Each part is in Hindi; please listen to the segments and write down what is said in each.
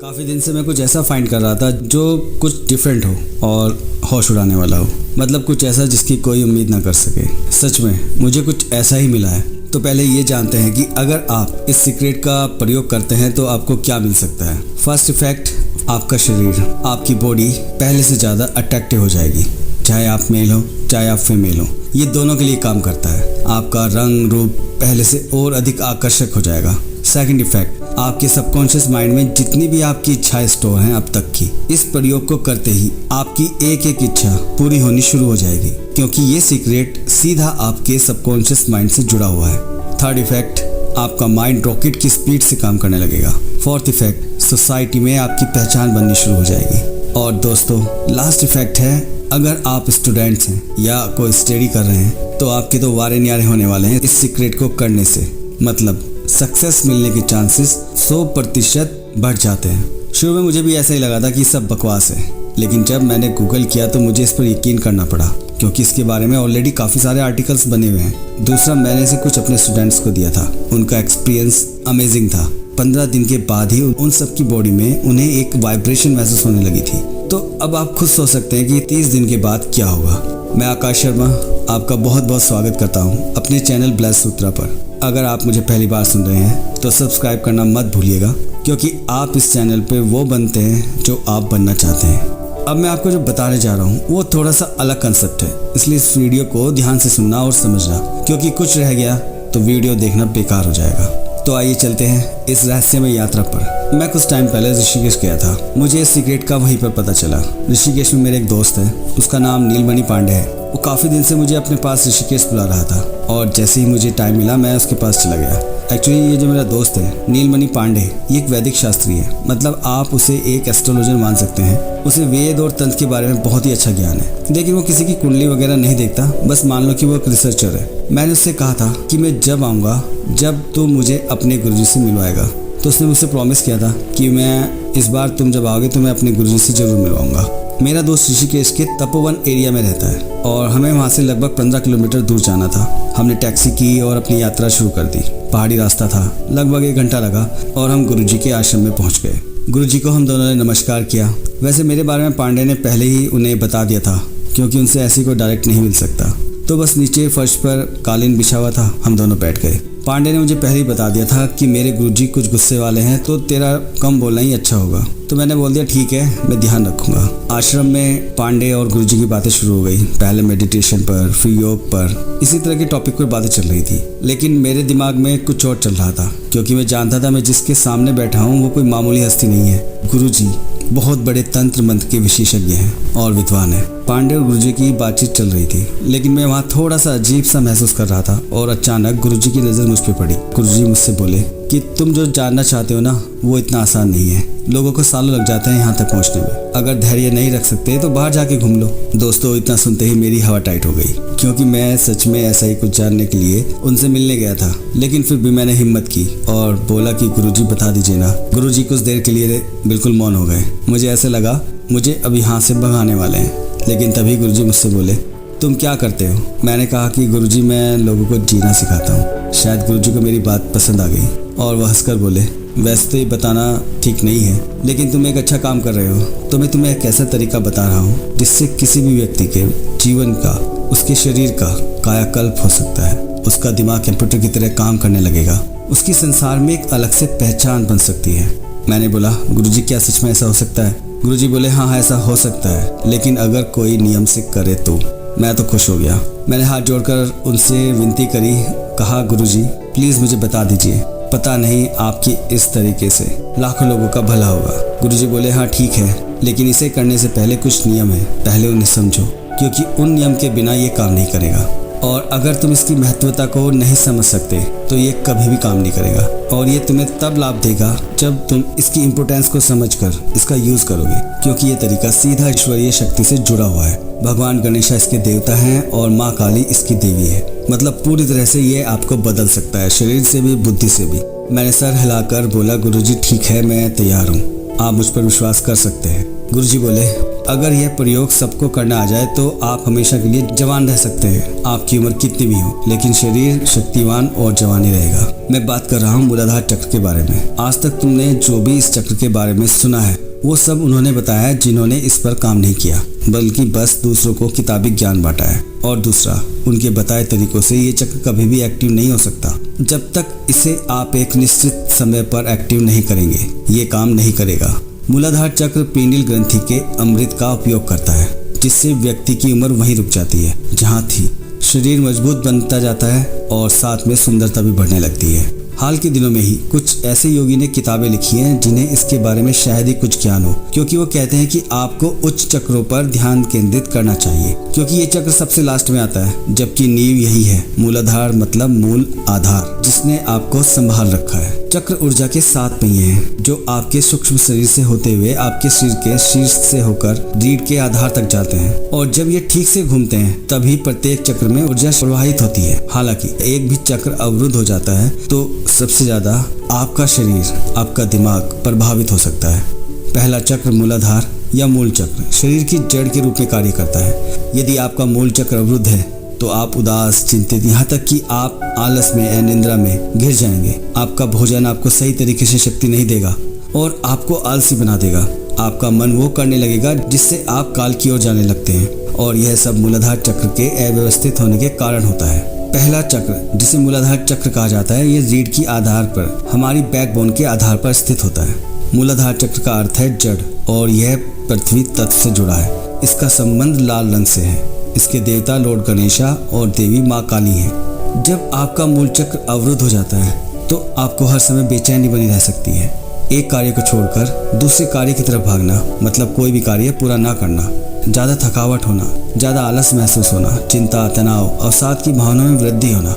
काफ़ी दिन से मैं कुछ ऐसा फाइंड कर रहा था जो कुछ डिफरेंट हो और होश उड़ाने वाला हो। मतलब कुछ ऐसा जिसकी कोई उम्मीद ना कर सके। सच में मुझे कुछ ऐसा ही मिला है। तो पहले ये जानते हैं कि अगर आप इस सीक्रेट का प्रयोग करते हैं तो आपको क्या मिल सकता है। फर्स्ट इफेक्ट, आपका शरीर, आपकी बॉडी पहले से ज़्यादा अट्रैक्टिव हो जाएगी। चाहे आप मेल हो चाहे आप फीमेल हो, ये दोनों के लिए काम करता है। आपका रंग रूप पहले से और अधिक आकर्षक हो जाएगा। सेकंड इफेक्ट, आपके सबकॉन्शियस माइंड में जितनी भी आपकी इच्छाएं स्टोर हैं अब तक की, इस प्रयोग को करते ही आपकी एक एक इच्छा पूरी होनी शुरू हो जाएगी, क्योंकि ये सीक्रेट सीधा आपके सबकॉन्शियस माइंड से जुड़ा हुआ है। थर्ड इफेक्ट, आपका माइंड रॉकेट की स्पीड से काम करने लगेगा। फोर्थ इफेक्ट, सोसाइटी में आपकी पहचान बननी शुरू हो जाएगी। और दोस्तों, लास्ट इफेक्ट है, अगर आप स्टूडेंट्स हैं या कोई स्टडी कर रहे हैं तो आपके तो वारे न्यारे होने वाले हैं इस सीक्रेट को करने से। मतलब सक्सेस मिलने के चांसेस 100% बढ़ जाते हैं। शुरू में मुझे भी ऐसा ही लगा था कि सब बकवास है, लेकिन जब मैंने गूगल किया तो मुझे इस पर यकीन करना पड़ा, क्योंकि इसके बारे में ऑलरेडी काफ़ी सारे आर्टिकल्स बने हुए हैं। दूसरा, मैंने इसे कुछ अपने स्टूडेंट्स को दिया था। उनका एक्सपीरियंस अमेजिंग था। 15 दिन के बाद ही उन सब की बॉडी में उन्हें एक वाइब्रेशन महसूस होने लगी थी। तो अब आप खुद सोच सकते हैं कि 30 दिन के बाद क्या होगा। मैं आकाश शर्मा आपका बहुत बहुत स्वागत करता हूँ अपने चैनल ब्लेस सूत्रा पर। अगर आप मुझे पहली बार सुन रहे हैं तो सब्सक्राइब करना मत भूलिएगा, क्योंकि आप इस चैनल पे वो बनते हैं जो आप बनना चाहते हैं। अब मैं आपको जो बताने जा रहा हूँ वो थोड़ा सा अलग कंसेप्ट है, इसलिए इस वीडियो को ध्यान से सुनना और समझना, क्योंकि कुछ रह गया तो वीडियो देखना बेकार हो जाएगा। तो आइए चलते हैं इस रहस्यमय यात्रा पर। मैं कुछ टाइम पहले ऋषिकेश गया था। मुझे इस सीक्रेट का वहीं पर पता चला। ऋषिकेश में मेरे एक दोस्त है, उसका नाम नीलमणि पांडे है। वो काफ़ी दिन से मुझे अपने पास ऋषिकेश बुला रहा था, और जैसे ही मुझे टाइम मिला मैं उसके पास चला गया। एक्चुअली ये जो मेरा दोस्त है नीलमणि पांडे, ये एक वैदिक शास्त्री है। मतलब आप उसे एक एस्ट्रोलॉजर मान सकते हैं। उसे वेद और तंत्र के बारे में बहुत ही अच्छा ज्ञान है, लेकिन वो किसी की कुंडली वगैरह नहीं देखता। बस मान लो कि वो एक रिसर्चर है। मैंने उससे कहा था कि मैं जब आऊँगा जब तो मुझे अपने गुरुजी से मिलवाएगा। तो उसने मुझसे प्रॉमिस किया था कि मैं इस बार तुम जब आओगे तो मैं अपने गुरुजी से जरूर मिलवाऊंगा। मेरा दोस्त ऋषिकेश के तपोवन एरिया में रहता है और हमें वहाँ से लगभग 15 किलोमीटर दूर जाना था। हमने टैक्सी की और अपनी यात्रा शुरू कर दी। पहाड़ी रास्ता था, लगभग 1 घंटा लगा और हम गुरुजी के आश्रम में पहुँच गए। गुरुजी को हम दोनों ने नमस्कार किया। वैसे मेरे बारे में पांडे ने पहले ही उन्हें बता दिया था, क्योंकि उनसे ऐसी कोई डायरेक्ट नहीं मिल सकता। तो बस नीचे फर्श पर कालीन बिछा हुआ था, हम दोनों बैठ गए। पांडे ने मुझे पहले ही बता दिया था कि मेरे गुरुजी कुछ गुस्से वाले हैं, तो तेरा कम बोलना ही अच्छा होगा। तो मैंने बोल दिया ठीक है, मैं ध्यान रखूंगा। आश्रम में पांडे और गुरुजी की बातें शुरू हो गई। पहले मेडिटेशन पर, फिर योग पर, इसी तरह के टॉपिक पर बातें चल रही थी। लेकिन मेरे दिमाग में कुछ और चल रहा था, क्योंकि मैं जानता था मैं जिसके सामने बैठा हूँ वो कोई मामूली हस्ती नहीं है। गुरुजी बहुत बड़े तंत्र मंत्र के विशेषज्ञ हैं और विद्वान हैं। पांडे और गुरुजी की बातचीत चल रही थी, लेकिन मैं वहाँ थोड़ा सा अजीब सा महसूस कर रहा था। और अचानक गुरुजी की नज़र मुझ पर पड़ी। गुरुजी मुझसे बोले कि तुम जो जानना चाहते हो ना, वो इतना आसान नहीं है। लोगों को सालों लग जाते हैं यहाँ तक पहुँचने में। अगर धैर्य नहीं रख सकते तो बाहर जाके घूम लो। दोस्तों, इतना सुनते ही मेरी हवा टाइट हो गई, क्योंकि मैं सच में ऐसा ही कुछ जानने के लिए उनसे मिलने गया था। लेकिन फिर भी मैंने हिम्मत की और बोला कि गुरुजी बता दीजिए ना। गुरुजी कुछ देर के लिए बिल्कुल मौन हो गए। मुझे ऐसे लगा मुझे अब यहाँ से भगाने वाले हैं। लेकिन तभी गुरुजी मुझसे बोले, तुम क्या करते हो? मैंने कहा कि गुरुजी मैं लोगों को जीना सिखाता हूँ। शायद गुरुजी को मेरी बात पसंद आ गई और वह हंसकर बोले, वैसे तो ये बताना ठीक नहीं है, लेकिन तुम एक अच्छा काम कर रहे हो। तो मैं तुम्हें एक ऐसा तरीका बता रहा हूँ जिससे किसी भी व्यक्ति के जीवन का, उसके शरीर का कायाकल्प हो सकता है। उसका दिमाग कंप्यूटर की तरह काम करने लगेगा। उसकी संसार में एक अलग से पहचान बन सकती है। मैंने बोला, गुरुजी क्या सच में ऐसा हो सकता है? गुरुजी बोले, हाँ ऐसा हो सकता है, लेकिन अगर कोई नियम से करे तो। मैं तो खुश हो गया। मैंने हाथ जोड़कर उनसे विनती करी। कहा, गुरुजी प्लीज़ मुझे बता दीजिए, पता नहीं आपकी इस तरीके से लाखों लोगों का भला होगा। गुरुजी बोले, हाँ ठीक है, लेकिन इसे करने से पहले कुछ नियम है, पहले उन्हें समझो, क्योंकि उन नियम के बिना ये काम नहीं करेगा। और अगर तुम इसकी महत्वता को नहीं समझ सकते तो ये कभी भी काम नहीं करेगा। और ये तुम्हें तब लाभ देगा जब तुम इसकी इम्पोर्टेंस को समझकर इसका यूज़ करोगे, क्योंकि ये तरीका सीधा ईश्वरीय शक्ति से जुड़ा हुआ है। भगवान गणेशा इसके देवता हैं और माँ काली इसकी देवी है। मतलब पूरी तरह से ये आपको बदल सकता है, शरीर से भी, बुद्धि से भी। मैंने सर हिलाकर बोला, गुरुजी ठीक है, मैं तैयार हूँ, आप मुझ पर विश्वास कर सकते हैं। गुरुजी बोले, अगर यह प्रयोग सबको करना आ जाए तो आप हमेशा के लिए जवान रह सकते हैं, आपकी उम्र कितनी भी हो, लेकिन शरीर शक्तिवान और जवान ही रहेगा। मैं बात कर रहा हूँ मूलाधार चक्र के बारे में। आज तक तुमने जो भी इस चक्र के बारे में सुना है वो सब उन्होंने बताया है जिन्होंने इस पर काम नहीं किया, बल्कि बस दूसरों को किताबी ज्ञान बांटा है। और दूसरा, उनके बताए तरीकों से ये चक्र कभी भी एक्टिव नहीं हो सकता जब तक इसे आप एक निश्चित समय पर एक्टिव नहीं करेंगे। ये काम नहीं करेगा। मूलाधार चक्र पीनियल ग्रंथि के अमृत का उपयोग करता है, जिससे व्यक्ति की उम्र वहीं रुक जाती है जहाँ थी। शरीर मजबूत बनता जाता है और साथ में सुंदरता भी बढ़ने लगती है। हाल के दिनों में ही कुछ ऐसे योगी ने किताबें लिखी हैं जिन्हें इसके बारे में शायद ही कुछ ज्ञान हो, क्योंकि वो कहते हैं कि आपको उच्च चक्रों पर ध्यान केंद्रित करना चाहिए, क्योंकि ये चक्र सबसे लास्ट में आता है, जबकि नींव यही है। मूलाधार मतलब मूल आधार, जिसने आपको संभाल रखा है। चक्र ऊर्जा के 7 पहिए हैं जो आपके सूक्ष्म शरीर से होते हुए आपके शरीर के शीर्ष से होकर रीढ़ के आधार तक जाते हैं, और जब ये ठीक से घूमते हैं तभी प्रत्येक चक्र में ऊर्जा प्रवाहित होती है। हालांकि एक भी चक्र अवरुद्ध हो जाता है तो सबसे ज्यादा आपका शरीर, आपका दिमाग प्रभावित हो सकता है। पहला चक्र मूलाधार या मूल चक्र शरीर की जड़ के रूप में कार्य करता है। यदि आपका मूल चक्र अवरुद्ध है तो आप उदास, चिंतित, यहाँ तक कि आप आलस में या निद्रा में घिर जाएंगे। आपका भोजन आपको सही तरीके से शक्ति नहीं देगा और आपको आलसी बना देगा। आपका मन वो करने लगेगा जिससे आप काल की ओर जाने लगते हैं, और यह सब मूलाधार चक्र के अव्यवस्थित होने के कारण होता है। पहला चक्र, जिसे मूलाधार चक्र कहा जाता है, ये रीढ़ की आधार पर, हमारी बैकबोन के आधार पर स्थित होता है। मूलाधार चक्र का अर्थ है जड़, और यह पृथ्वी तत्व से जुड़ा है। इसका संबंध लाल रंग से है। इसके देवता लॉर्ड गणेशा और देवी माँ काली हैं। जब आपका मूल चक्र अवरुद्ध हो जाता है तो आपको हर समय बेचैनी बनी रह सकती है। एक कार्य को छोड़कर दूसरे कार्य की तरफ भागना, मतलब कोई भी कार्य पूरा ना करना, ज़्यादा थकावट होना, ज़्यादा आलस महसूस होना, चिंता, तनाव, अवसाद की भावनाओं में वृद्धि होना।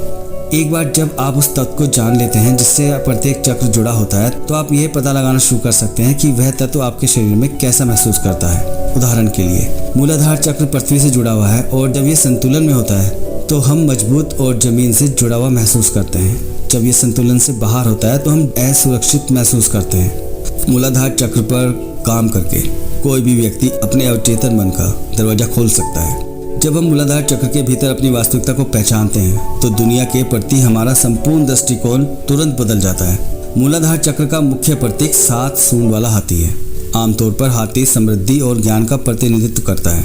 एक बार जब आप उस तत्व को जान लेते हैं जिससे प्रत्येक चक्र जुड़ा होता है, तो आप यह पता लगाना शुरू कर सकते हैं कि वह तत्व आपके शरीर में कैसा महसूस करता है। उदाहरण के लिए, मूलाधार चक्र पृथ्वी से जुड़ा हुआ है, और जब ये संतुलन में होता है तो हम मजबूत और जमीन से जुड़ा हुआ महसूस करते हैं। जब ये संतुलन से बाहर होता है तो हम असुरक्षित महसूस करते हैं। मूलाधार चक्र पर काम करके कोई भी व्यक्ति अपने अवचेतन मन का दरवाजा खोल सकता है। जब हम मूलाधार चक्र के भीतर अपनी वास्तविकता को पहचानते हैं तो दुनिया के प्रति हमारा संपूर्ण दृष्टिकोण तुरंत बदल जाता है। मूलाधार चक्र का मुख्य प्रतीक 7 सूंड वाला हाथी है। आमतौर पर हाथी समृद्धि और ज्ञान का प्रतिनिधित्व करता है,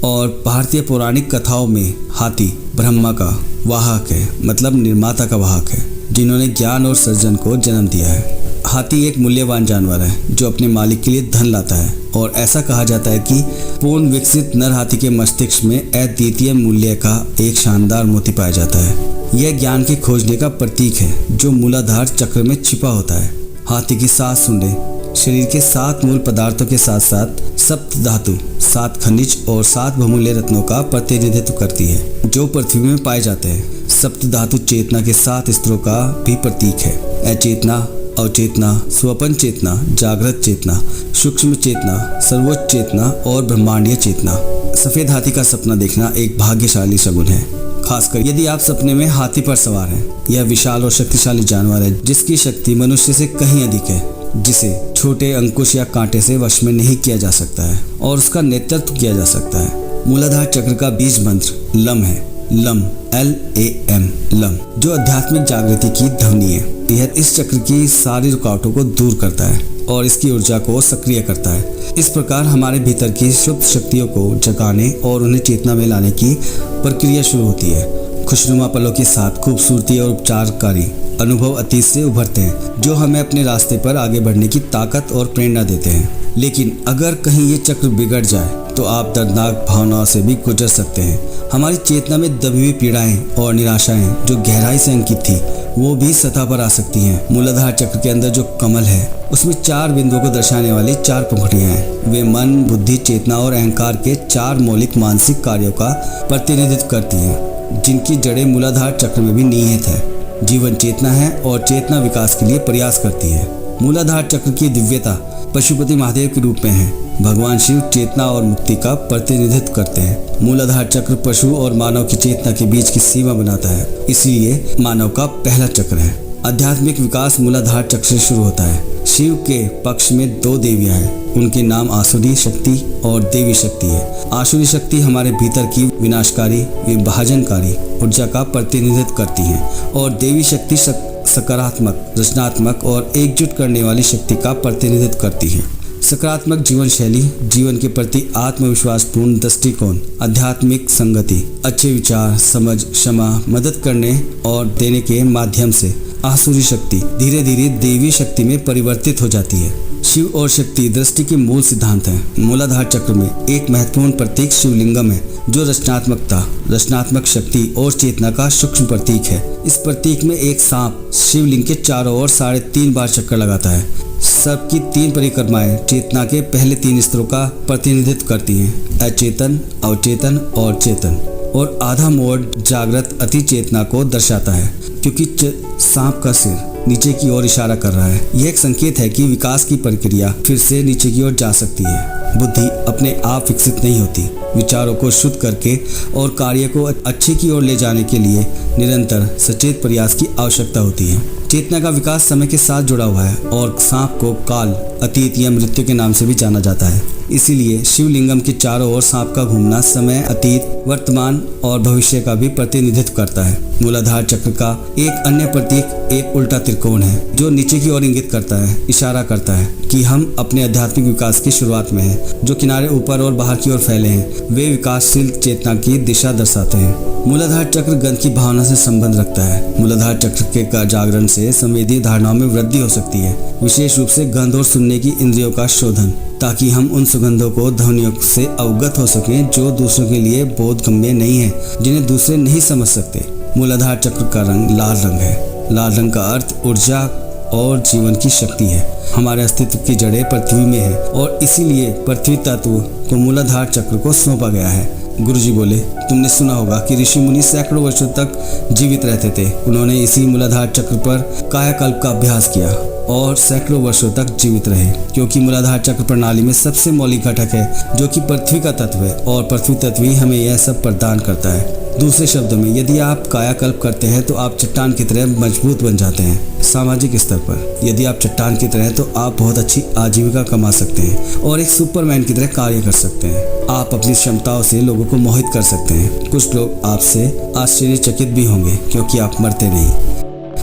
और भारतीय पौराणिक कथाओं में हाथी ब्रह्मा का वाहक है, मतलब निर्माता का वाहक है, जिन्होंने ज्ञान और सृजन को जन्म दिया है। हाथी एक मूल्यवान जानवर है जो अपने मालिक के लिए धन लाता है, और ऐसा कहा जाता है कि पूर्ण विकसित नर हाथी के मस्तिष्क में अद्वितीय मूल्य का एक शानदार मोती पाया जाता है। यह ज्ञान के खोजने का प्रतीक है जो मूलाधार चक्र में छिपा होता है। हाथी की 7 सूंडें शरीर के 7 मूल पदार्थों के साथ साथ सप्त धातु, 7 खनिज और 7 बहुमूल्य रत्नों का प्रतिनिधित्व करती है जो पृथ्वी में पाए जाते हैं। सप्त धातु चेतना के 7 स्तरों का भी प्रतीक है। अचेतना, अवचेतना, स्वपन चेतना, जागृत चेतना, सूक्ष्म चेतना, सर्वोच्च चेतना और ब्रह्मांडीय चेतना। सफेद हाथी का सपना देखना एक भाग्यशाली शगुन है, खासकर यदि आप सपने में हाथी पर सवार हैं। यह विशाल और शक्तिशाली जानवर है जिसकी शक्ति मनुष्य से कहीं अधिक है, जिसे छोटे अंकुश या कांटे से वश में नहीं किया जा सकता है, और उसका नेतृत्व किया जा सकता है। मूलाधार चक्र का बीज मंत्र लम है। लम, LAM, लम, जो आध्यात्मिक जागृति की ध्वनि है। यह इस चक्र की सारी रुकावटों को दूर करता है और इसकी ऊर्जा को सक्रिय करता है। इस प्रकार हमारे भीतर की सुप्त शक्तियों को जगाने और उन्हें चेतना में लाने की प्रक्रिया शुरू होती है। खुशनुमा पलों के साथ खूबसूरती और उपचारकारी अनुभव अतीत से उभरते हैं जो हमें अपने रास्ते पर आगे बढ़ने की ताकत और प्रेरणा देते हैं। लेकिन अगर कहीं ये चक्र बिगड़ जाए तो आप दर्दनाक भावनाओं से भी गुजर सकते हैं। हमारी चेतना में दबी हुई पीड़ाएं और निराशाएं जो गहराई से अंकित थी वो भी सतह पर आ सकती हैं। मूलाधार चक्र के अंदर जो कमल है उसमें 4 बिंदुओं को दर्शाने वाली 4 पंखुड़ियां हैं। वे मन, बुद्धि, चेतना और अहंकार के 4 मौलिक मानसिक कार्यों का प्रतिनिधित्व करती हैं, जिनकी जड़ें मूलाधार चक्र में भी निहित है। जीवन चेतना है और चेतना विकास के लिए प्रयास करती है। मूलाधार चक्र की दिव्यता पशुपति महादेव के रूप में है। भगवान शिव चेतना और मुक्ति का प्रतिनिधित्व करते हैं। मूलाधार चक्र पशु और मानव की चेतना के बीच की सीमा बनाता है, इसलिए मानव का पहला चक्र है। आध्यात्मिक विकास मूलाधार चक्र से शुरू होता है। शिव के पक्ष में 2 देवियां हैं। उनके नाम आसुरी शक्ति और देवी शक्ति है। आसुरी शक्ति हमारे भीतर की विनाशकारी, विभाजनकारी ऊर्जा का प्रतिनिधित्व करती हैं और देवी शक्ति सकारात्मक, रचनात्मक और एकजुट करने वाली शक्ति का प्रतिनिधित्व करती है। सकारात्मक जीवन शैली, जीवन के प्रति आत्मविश्वासपूर्ण दृष्टिकोण, आध्यात्मिक संगति, अच्छे विचार, समझ, क्षमा, मदद करने और देने के माध्यम से आसुरी शक्ति धीरे धीरे देवी शक्ति में परिवर्तित हो जाती है। शिव और शक्ति दृष्टि के मूल सिद्धांत हैं। मूलाधार चक्र में एक महत्वपूर्ण प्रतीक शिवलिंगम है, जो रचनात्मकता, रचनात्मक शक्ति और चेतना का सूक्ष्म प्रतीक है। इस प्रतीक में एक सांप शिवलिंग के चारों ओर 3.5 बार चक्कर लगाता है। सबकी 3 परिक्रमाएं चेतना के पहले 3 स्तरों का प्रतिनिधित्व करती हैं, अचेतन, अवचेतन और चेतन, और आधा मोड़ जागृत अति चेतना को दर्शाता है, क्योंकि सांप का सिर नीचे की ओर इशारा कर रहा है। यह एक संकेत है कि विकास की प्रक्रिया फिर से नीचे की ओर जा सकती है। बुद्धि अपने आप विकसित नहीं होती। विचारों को शुद्ध करके और कार्य को अच्छे की ओर ले जाने के लिए निरंतर सचेत प्रयास की आवश्यकता होती है। चेतना का विकास समय के साथ जुड़ा हुआ है और सांप को काल, अतीत या मृत्यु के नाम से भी जाना जाता है। इसीलिए शिवलिंगम के चारों ओर सांप का घूमना समय, अतीत, वर्तमान और भविष्य का भी प्रतिनिधित्व करता है। मूलाधार चक्र का एक अन्य प्रतीक एक उल्टा त्रिकोण है, जो नीचे की ओर इंगित करता है, इशारा करता है कि हम अपने आध्यात्मिक विकास की शुरुआत में हैं। जो किनारे ऊपर और बाहर की ओर फैले हैं, वे विकासशील चेतना की दिशा दर्शाते हैं। मूलाधार चक्र गंध की भावना से संबंध रखता है। मूलाधार चक्र के जागरण से संवेदी धारणाओं में वृद्धि हो सकती है, विशेष रूप से गंध और सुनने की इंद्रियों का शोधन, ताकि हम उन सुगंधों को, ध्वनियों से अवगत हो सकें जो दूसरों के लिए बोधगम्य नहीं है, जिन्हें दूसरे नहीं समझ सकते। मूलाधार चक्र का रंग लाल रंग है। लाल रंग का अर्थ ऊर्जा और जीवन की शक्ति है। हमारे अस्तित्व की जड़ें पृथ्वी में है और इसीलिए पृथ्वी तत्व को मूलाधार चक्र को सौंपा गया है। गुरुजी बोले, तुमने सुना होगा कि ऋषि मुनि सैकड़ों वर्षों तक जीवित रहते थे। उन्होंने इसी मूलाधार चक्र पर कायाकल्प का अभ्यास किया और सैकड़ों वर्षों तक जीवित रहे, क्योंकि मूलाधार चक्र प्रणाली में सबसे मौलिक घटक है, जो कि पृथ्वी का तत्व है, और पृथ्वी तत्व ही हमें यह सब प्रदान करता है। दूसरे शब्दों में, यदि आप कायाकल्प करते हैं तो आप चट्टान की तरह मजबूत बन जाते हैं। सामाजिक स्तर पर यदि आप चट्टान की तरह, तो आप बहुत अच्छी आजीविका कमा सकते हैं और एक सुपरमैन की तरह कार्य कर सकते हैं। आप अपनी क्षमताओं से लोगों को मोहित कर सकते हैं। कुछ लोग आपसे आश्चर्यचकित भी होंगे, क्योंकि आप मरते नहीं।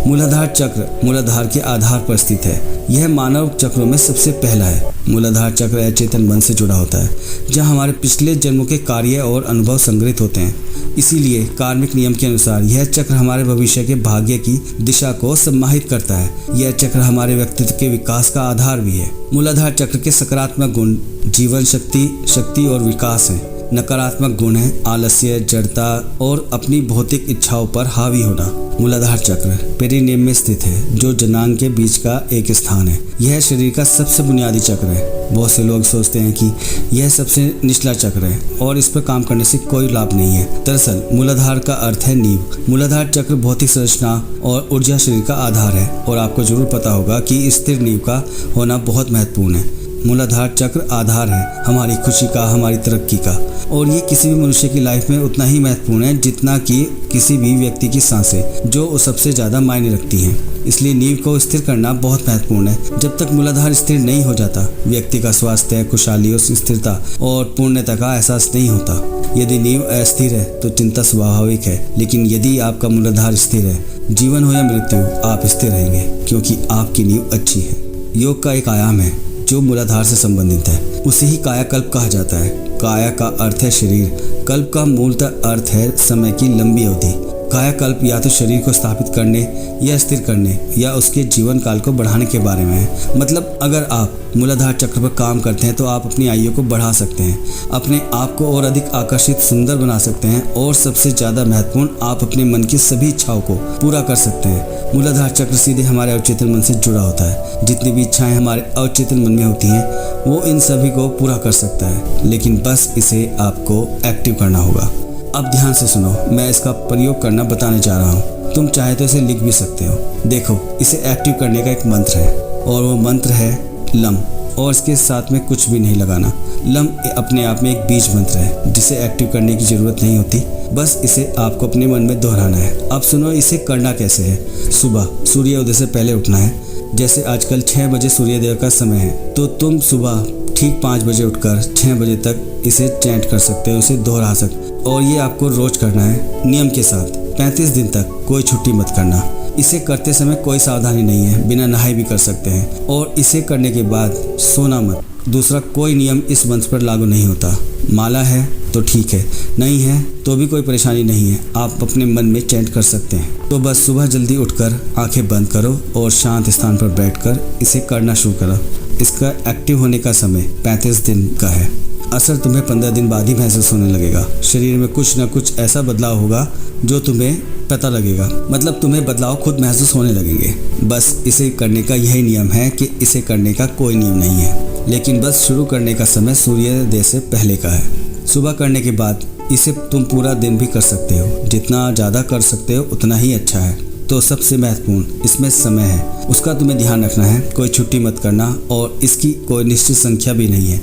मूलाधार चक्र मूलाधार के आधार पर स्थित है। यह मानव चक्रों में सबसे पहला है। मूलाधार चक्र अचेतन मन से जुड़ा होता है, जहां हमारे पिछले जन्मों के कार्य और अनुभव संग्रहित होते हैं। इसीलिए कार्मिक नियम के अनुसार यह चक्र हमारे भविष्य के भाग्य की दिशा को सम्माहित करता है। यह चक्र हमारे व्यक्तित्व के विकास का आधार भी है। मूलाधार चक्र के सकारात्मक गुण जीवन शक्ति, शक्ति और विकास हैं। नकारात्मक गुण है आलस्य, जड़ता और अपनी भौतिक इच्छाओं पर हावी होना। मूलाधार चक्र पेरिनियम में स्थित है, जो जनांग के बीच का एक स्थान है। यह शरीर का सबसे बुनियादी चक्र है। बहुत से लोग सोचते हैं कि यह सबसे निचला चक्र है और इस पर काम करने से कोई लाभ नहीं है। दरअसल मूलाधार का अर्थ है नींव। मूलाधार चक्र भौतिक संरचना और ऊर्जा शरीर का आधार है, और आपको जरूर पता होगा कि स्थिर नींव का होना बहुत महत्वपूर्ण है। मूलाधार चक्र आधार है हमारी खुशी का, हमारी तरक्की का, और ये किसी भी मनुष्य की लाइफ में उतना ही महत्वपूर्ण है जितना कि किसी भी व्यक्ति की सांसें, जो सबसे ज़्यादा मायने रखती हैं। इसलिए नींव को स्थिर करना बहुत महत्वपूर्ण है। जब तक मूलाधार स्थिर नहीं हो जाता, व्यक्ति का स्वास्थ्य, खुशहाली, स्थिरता और पूर्णता का एहसास नहीं होता। यदि नींव अस्थिर है तो चिंता स्वाभाविक है, लेकिन यदि आपका मूलाधार स्थिर है, जीवन हो या मृत्यु, आप स्थिर रहेंगे, क्योंकि आपकी नींव अच्छी है। योग का एक आयाम है जो मूलाधार से संबंधित है, उसे ही कायाकल्प कहा जाता है। काया का अर्थ है शरीर, कल्प का मूलतः अर्थ है समय की लंबी अवधि। कायाकल्प या तो शरीर को स्थापित करने या स्थिर करने या उसके जीवन काल को बढ़ाने के बारे में है। मतलब अगर आप मूलाधार चक्र पर काम करते हैं तो आप अपनी आयु को बढ़ा सकते हैं, अपने आप को और अधिक आकर्षित, सुंदर बना सकते हैं, और सबसे ज़्यादा महत्वपूर्ण, आप अपने मन की सभी इच्छाओं को पूरा कर सकते हैं। मूलाधार चक्र सीधे हमारे अवचेतन मन से जुड़ा होता है। जितनी भी इच्छाएं हमारे अवचेतन मन में होती हैं, वो इन सभी को पूरा कर सकता है, लेकिन बस इसे आपको एक्टिव करना होगा। अब ध्यान से सुनो, मैं इसका प्रयोग करना बताने जा रहा हूँ। तुम चाहे तो इसे लिख भी सकते हो। देखो, इसे एक्टिव करने का एक मंत्र है, और वो मंत्र है लम, और इसके साथ में कुछ भी नहीं लगाना। लम अपने आप में एक बीज मंत्र है, जिसे एक्टिव करने की जरूरत नहीं होती, बस इसे आपको अपने मन में दोहराना है। अब सुनो, इसे करना कैसे है। सुबह सूर्योदय से पहले उठना है। जैसे आजकल 6 बजे सूर्योदय का समय है, तो तुम सुबह ठीक 5 बजे उठकर 6 बजे तक इसे चैंट कर सकते हो, इसे दोहरा सकते हो। और ये आपको रोज करना है नियम के साथ। 35 दिन तक कोई छुट्टी मत करना। इसे करते समय कोई सावधानी नहीं है, बिना नहाए भी कर सकते हैं। और इसे करने के बाद सोना मत। दूसरा कोई नियम इस मंत्र पर लागू नहीं होता। माला है तो ठीक है, नहीं है तो भी कोई परेशानी नहीं है, आप अपने मन में चैंट कर सकते हैं। तो बस सुबह जल्दी उठकर आंखें बंद करो और शांत स्थान पर बैठकर इसे करना शुरू करो। इसका एक्टिव होने का समय 35 दिन का है। असर तुम्हें 15 दिन बाद ही महसूस होने लगेगा। शरीर में कुछ न कुछ ऐसा बदलाव होगा जो तुम्हें पता लगेगा, मतलब तुम्हें बदलाव खुद महसूस होने लगेंगे। बस इसे करने का यही नियम है कि इसे करने का कोई नियम नहीं है, लेकिन बस शुरू करने का समय सूर्योदय से पहले का है। सुबह करने के बाद इसे तुम पूरा दिन भी कर सकते हो। जितना ज़्यादा कर सकते हो उतना ही अच्छा है। तो सबसे महत्वपूर्ण इसमें समय है, उसका तुम्हें ध्यान रखना है। कोई छुट्टी मत करना और इसकी कोई निश्चित संख्या भी नहीं है।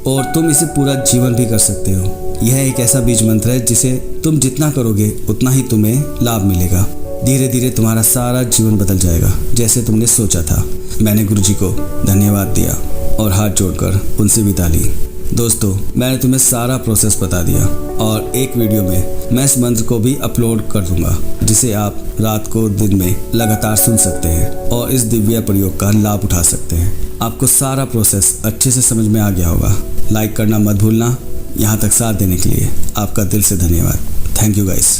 और तुम इसे पूरा जीवन भी कर सकते हो। यह एक ऐसा बीज मंत्र है जिसे तुम जितना करोगे उतना ही तुम्हें लाभ मिलेगा। धीरे धीरे तुम्हारा सारा जीवन बदल जाएगा जैसे तुमने सोचा था। मैंने गुरुजी को धन्यवाद दिया और हाथ जोड़कर उनसे विदा ली। दोस्तों, मैंने तुम्हें सारा प्रोसेस बता दिया और एक वीडियो में मैं इस मंत्र को भी अपलोड कर दूंगा, जिसे आप रात को दिन में लगातार सुन सकते हैं और इस दिव्य प्रयोग का लाभ उठा सकते हैं। आपको सारा प्रोसेस अच्छे से समझ में आ गया होगा। लाइक करना मत भूलना। यहाँ तक साथ देने के लिए आपका दिल से धन्यवाद। Thank you guys.